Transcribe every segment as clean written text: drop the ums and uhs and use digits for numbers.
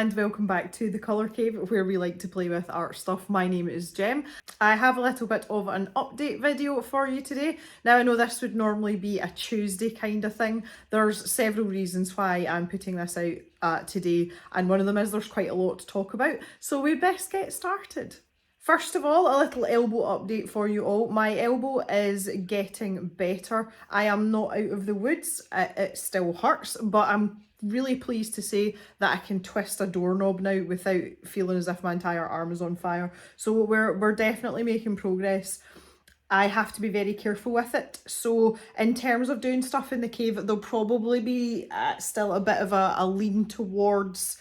and welcome back to the Colour Cave, where we like to play with art stuff. My name is Jem. I have a little bit of an update video for you today. Now I know this would normally be a Tuesday kind of thing. There's several reasons why I'm putting this out today, and one of them is there's quite a lot to talk about, so we best get started. First of all, a little elbow update for you all. My elbow is getting better. I am not out of the woods. It still hurts, but I'm really pleased to say that I can twist a doorknob now without feeling as if my entire arm is on fire. So we're definitely making progress. I have to be very careful with it. So in terms of doing stuff in the cave, there'll probably be still a bit of a lean towards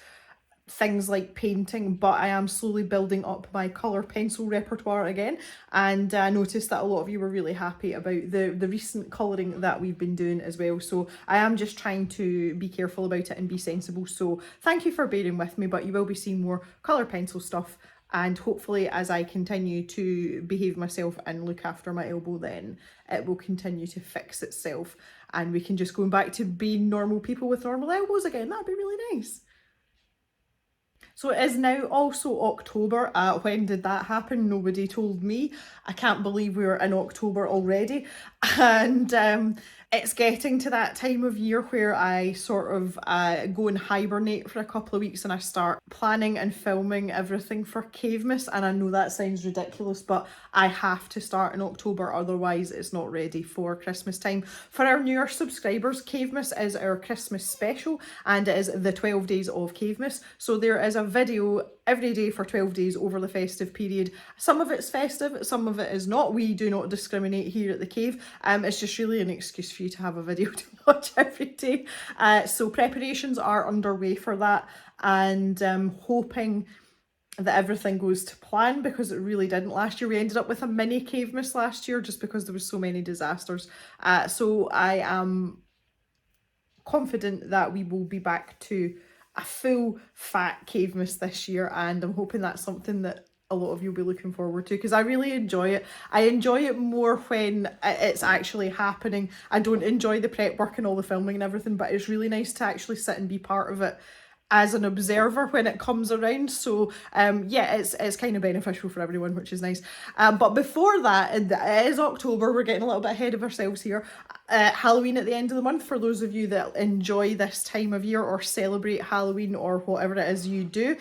things like painting, but I am slowly building up my colour pencil repertoire again, and I noticed that a lot of you were really happy about the recent colouring that we've been doing as well, so I am just trying to be careful about it and be sensible. So thank you for bearing with me, but you will be seeing more colour pencil stuff, and hopefully as I continue to behave myself and look after my elbow, then it will continue to fix itself and we can just go back to being normal people with normal elbows again. That'd be really nice. So it is now also October. When did that happen? Nobody told me. I can't believe we're in October already. And it's getting to that time of year where I sort of go and hibernate for a couple of weeks and I start planning and filming everything for Cavemas. And I know that sounds ridiculous, but I have to start in October, otherwise it's not ready for Christmas time. For our newer subscribers, Cavemas is our Christmas special, and it is the 12 days of Cavemas. So there is a video every day for 12 days over the festive period. Some of it's festive, some of it is not. We do not discriminate here at the cave. It's just really an excuse for you to have a video to watch every day. So preparations are underway for that, and hoping that everything goes to plan, because it really didn't last year. We ended up with a mini Cavemas last year just because there was so many disasters. So I am confident that we will be back to a full fat Cavemas this year, and I'm hoping that's something that a lot of you will be looking forward to, because I really enjoy it. I enjoy it more when it's actually happening. I don't enjoy the prep work and all the filming and everything, but it's really nice to actually sit and be part of it as an observer when it comes around. So yeah, it's kind of beneficial for everyone, which is nice. But before that, it is October. We're getting a little bit ahead of ourselves here. Halloween at the end of the month, for those of you that enjoy this time of year or celebrate Halloween or whatever it is you do.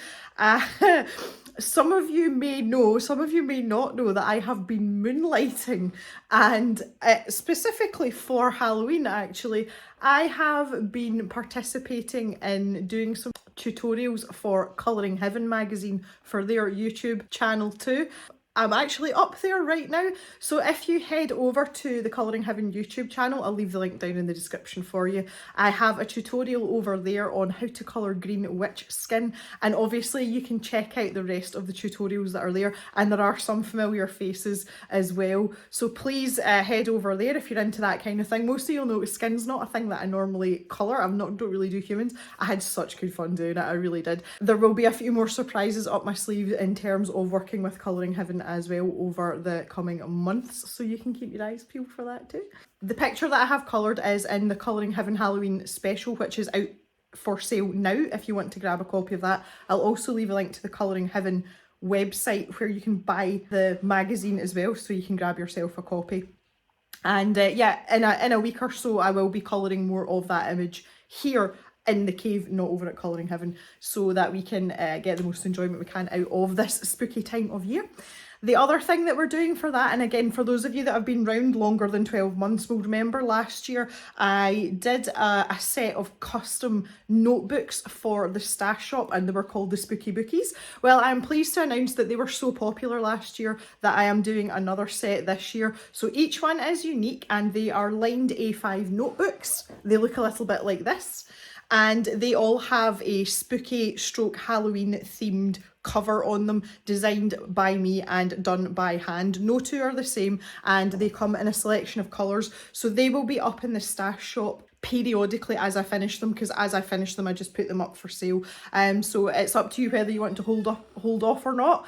Some of you may know, some of you may not know that I have been moonlighting, and specifically for Halloween actually, I have been participating in doing some tutorials for Colouring Heaven magazine for their YouTube channel too. I'm actually up there right now, so if you head over to the Colouring Heaven YouTube channel, I'll leave the link down in the description for you. I have a tutorial over there on how to colour green witch skin, and obviously you can check out the rest of the tutorials that are there, and there are some familiar faces as well, so please head over there if you're into that kind of thing. Most of you'll know skin's not a thing that I normally colour. Don't really do humans. I had such good fun doing it, I really did. There will be a few more surprises up my sleeve in terms of working with Colouring Heaven as well over the coming months, so you can keep your eyes peeled for that too. The picture that I have coloured is in the Colouring Heaven Halloween special, which is out for sale now if you want to grab a copy of that. I'll also leave a link to the Colouring Heaven website where you can buy the magazine as well, so you can grab yourself a copy. And yeah, in a week or so I will be colouring more of that image here in the cave, not over at Colouring Heaven, so that we can get the most enjoyment we can out of this spooky time of year. The other thing that we're doing for that, and again for those of you that have been round longer than 12 months will remember, last year I did a set of custom notebooks for the stash shop, and they were called the Spooky Bookies. Well, I'm pleased to announce that they were so popular last year that I am doing another set this year. So each one is unique, and they are lined A5 notebooks. They look a little bit like this, and they all have a spooky stroke Halloween themed cover on them, designed by me and done by hand. No two are the same, and they come in a selection of colours, so they will be up in the stash shop periodically as I finish them, because as I finish them I just put them up for sale. So it's up to you whether you want to hold off or not,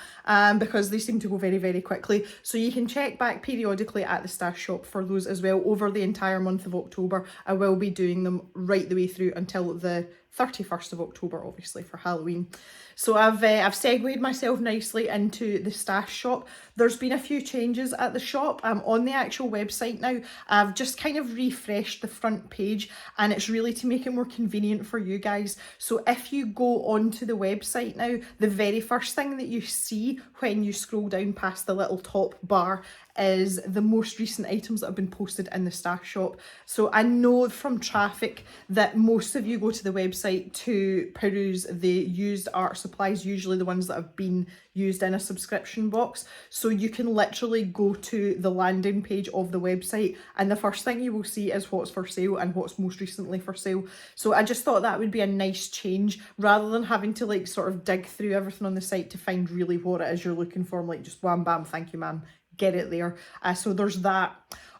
because they seem to go very, very quickly. So you can check back periodically at the stash shop for those as well over the entire month of October. I will be doing them right the way through until the 31st of October, obviously, for Halloween. So I've segued myself nicely into the stash shop. There's been a few changes at the shop. I'm on the actual website now. I've just kind of refreshed the front page, and it's really to make it more convenient for you guys. So if you go onto the website now, the very first thing that you see when you scroll down past the little top bar is the most recent items that have been posted in the stash shop. So I know from traffic that most of you go to the website to peruse the used art supplies, usually the ones that have been used in a subscription box. So you can literally go to the landing page of the website, and the first thing you will see is what's for sale and what's most recently for sale. So I just thought that would be a nice change, rather than having to like sort of dig through everything on the site to find really what it is you're looking for. I'm like, just wham bam, thank you ma'am, get it there. So there's that.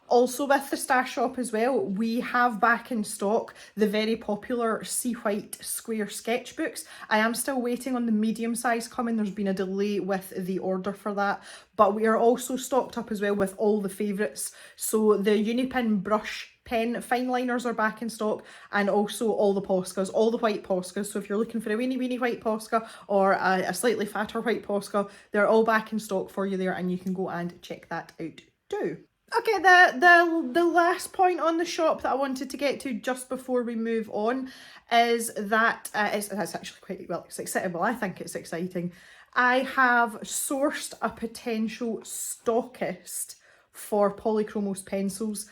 Also with the stash shop as well, we have back in stock the very popular Sea White square sketchbooks. I am still waiting on the medium size coming. There's been a delay with the order for that, but we are also stocked up as well with all the favourites. So the Unipin brush pen fine liners are back in stock, and also all the Poscas, all the white Poscas. So if you're looking for a weeny white Posca or a slightly fatter white Posca, they're all back in stock for you there, and you can go and check that out too. Okay, the last point on the shop that I wanted to get to just before we move on is that it's actually quite, well, it's exciting. Well, I think it's exciting. I have sourced a potential stockist for Polychromos pencils,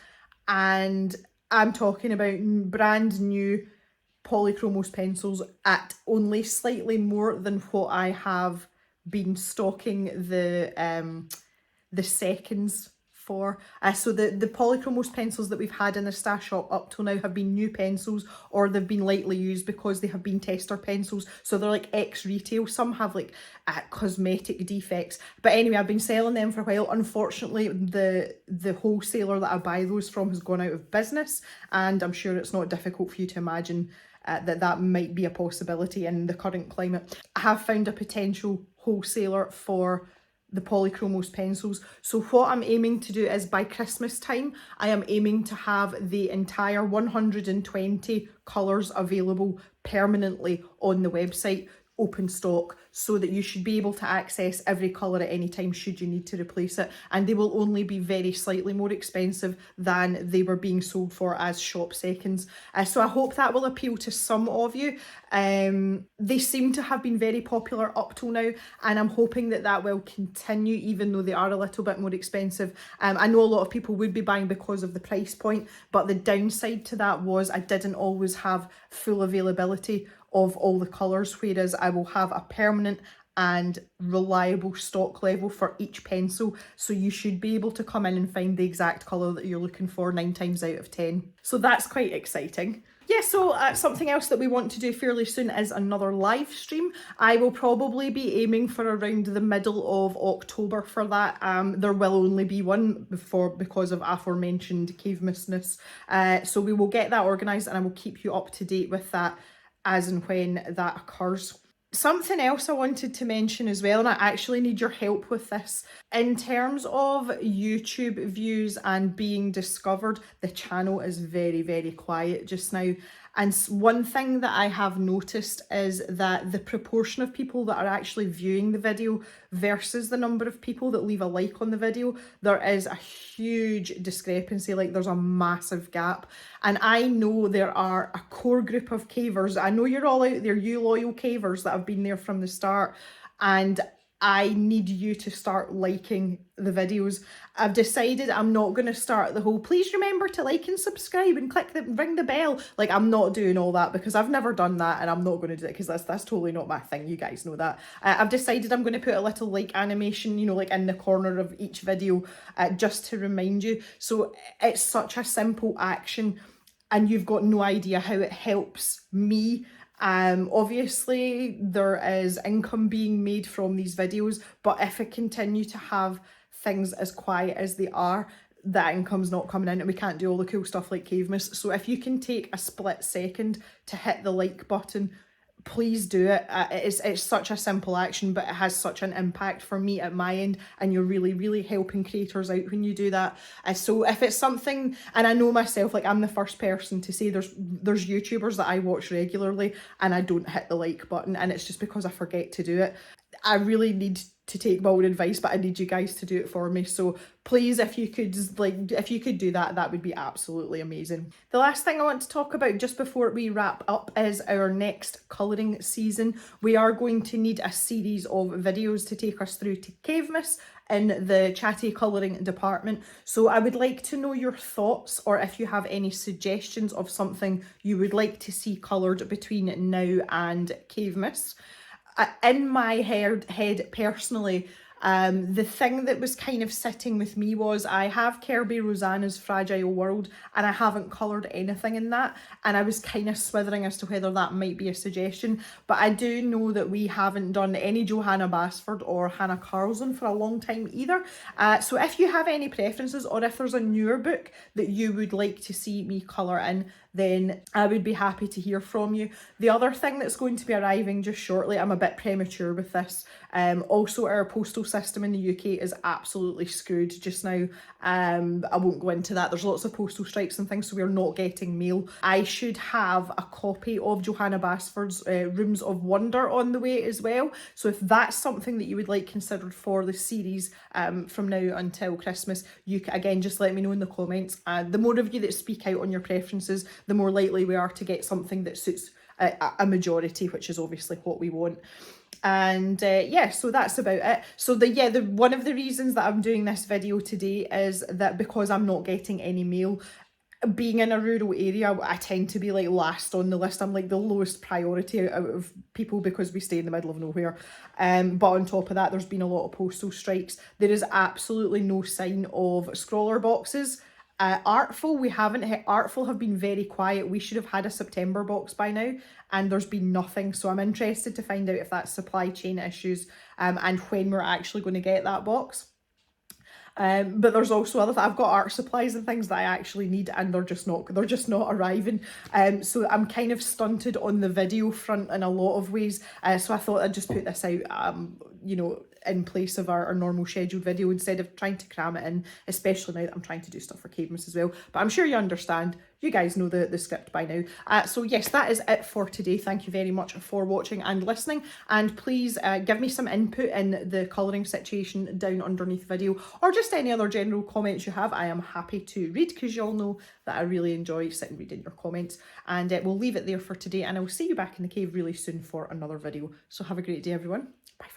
and I'm talking about brand new Polychromos pencils at only slightly more than what I have been stocking the seconds for. So the Polychromos pencils that we've had in the stash shop up till now have been new pencils, or they've been lightly used because they have been tester pencils, so they're like ex-retail. Some have like cosmetic defects, but anyway, I've been selling them for a while. Unfortunately, the wholesaler that I buy those from has gone out of business, and I'm sure it's not difficult for you to imagine that might be a possibility in the current climate. I have found a potential wholesaler for the Polychromos pencils. So what I'm aiming to do is by Christmas time, I am aiming to have the entire 120 colours available permanently on the website, open stock, so that you should be able to access every colour at any time should you need to replace it, and they will only be very slightly more expensive than they were being sold for as shop seconds. So I hope that will appeal to some of you. They seem to have been very popular up till now, and I'm hoping that that will continue even though they are a little bit more expensive. I know a lot of people would be buying because of the price point, but the downside to that was I didn't always have full availability of all the colours, whereas I will have a permanent and reliable stock level for each pencil, so you should be able to come in and find the exact colour that you're looking for 9 times out of 10. So that's quite exciting. Yeah, so something else that we want to do fairly soon is another live stream. I will probably be aiming for around the middle of October for that. There will only be one because of aforementioned Cavemasness. So we will get that organised, and I will keep you up to date with that as and when that occurs. Something else I wanted to mention as well, and I actually need your help with this. In terms of YouTube views and being discovered, the channel is very quiet just now. And one thing that I have noticed is that the proportion of people that are actually viewing the video versus the number of people that leave a like on the video, there is a huge discrepancy. Like, there's a massive gap. And I know there are a core group of cavers. I know you're all out there, you loyal cavers that have been there from the start, and I need you to start liking the videos. I've decided I'm not going to start the whole please remember to like and subscribe and ring the bell. Like, I'm not doing all that because I've never done that, and I'm not going to do it because that's totally not my thing. You guys know that. I've decided I'm going to put a little like animation, you know, like in the corner of each video, just to remind you. So it's such a simple action, and you've got no idea how it helps me. Obviously there is income being made from these videos, but if I continue to have things as quiet as they are, that income's not coming in, and we can't do all the cool stuff like Cavemas. So if you can take a split second to hit the like button, please do it. It's such a simple action, but it has such an impact for me at my end, and you're really helping creators out when you do that. So if it's something, and I know myself, like I'm the first person to say there's YouTubers that I watch regularly and I don't hit the like button, and it's just because I forget to do it. I really need to take my own advice, but I need you guys to do it for me. So please, if you could do that, that would be absolutely amazing. The last thing I want to talk about just before we wrap up is our next colouring season. We are going to need a series of videos to take us through to Cavemas in the chatty colouring department. So I would like to know your thoughts, or if you have any suggestions of something you would like to see coloured between now and Cavemas. In my head personally, the thing that was kind of sitting with me was I have Kirby Rosanna's Fragile World and I haven't coloured anything in that, and I was kind of swithering as to whether that might be a suggestion, but I do know that we haven't done any Johanna Basford or Hannah Carlson for a long time either. So if you have any preferences, or if there's a newer book that you would like to see me colour in, then I would be happy to hear from you. The other thing that's going to be arriving just shortly, I'm a bit premature with this, also our postal system in the UK is absolutely screwed just now. I won't go into that. There's lots of postal strikes and things, so we're not getting mail. I should have a copy of Johanna Basford's Rooms of Wonder on the way as well. So if that's something that you would like considered for the series from now until Christmas, you can, again, just let me know in the comments. The more of you that speak out on your preferences, the more likely we are to get something that suits a majority, which is obviously what we want. And yeah, so that's about it. So the one of the reasons that I'm doing this video today is that because I'm not getting any mail, being in a rural area, I tend to be like last on the list. I'm like the lowest priority out of people because we stay in the middle of nowhere. But on top of that, there's been a lot of postal strikes. There is absolutely no sign of scroller boxes. Artful have been very quiet. We should have had a September box by now, and there's been nothing. So I'm interested to find out if that's supply chain issues and when we're actually going to get that box. But there's also other I've got art supplies and things that I actually need, and they're just not arriving. So I'm kind of stunted on the video front in a lot of ways. So I thought I'd just put this out, you know, in place of our normal scheduled video instead of trying to cram it in, especially now that I'm trying to do stuff for Cavemas as well. But I'm sure you understand. You guys know the script by now. So yes, that is it for today. Thank you very much for watching and listening. And please give me some input in the colouring situation down underneath the video, or just any other general comments you have. I am happy to read, because you all know that I really enjoy sitting reading your comments. And we'll leave it there for today, and I will see you back in the cave really soon for another video. So have a great day, everyone. Bye.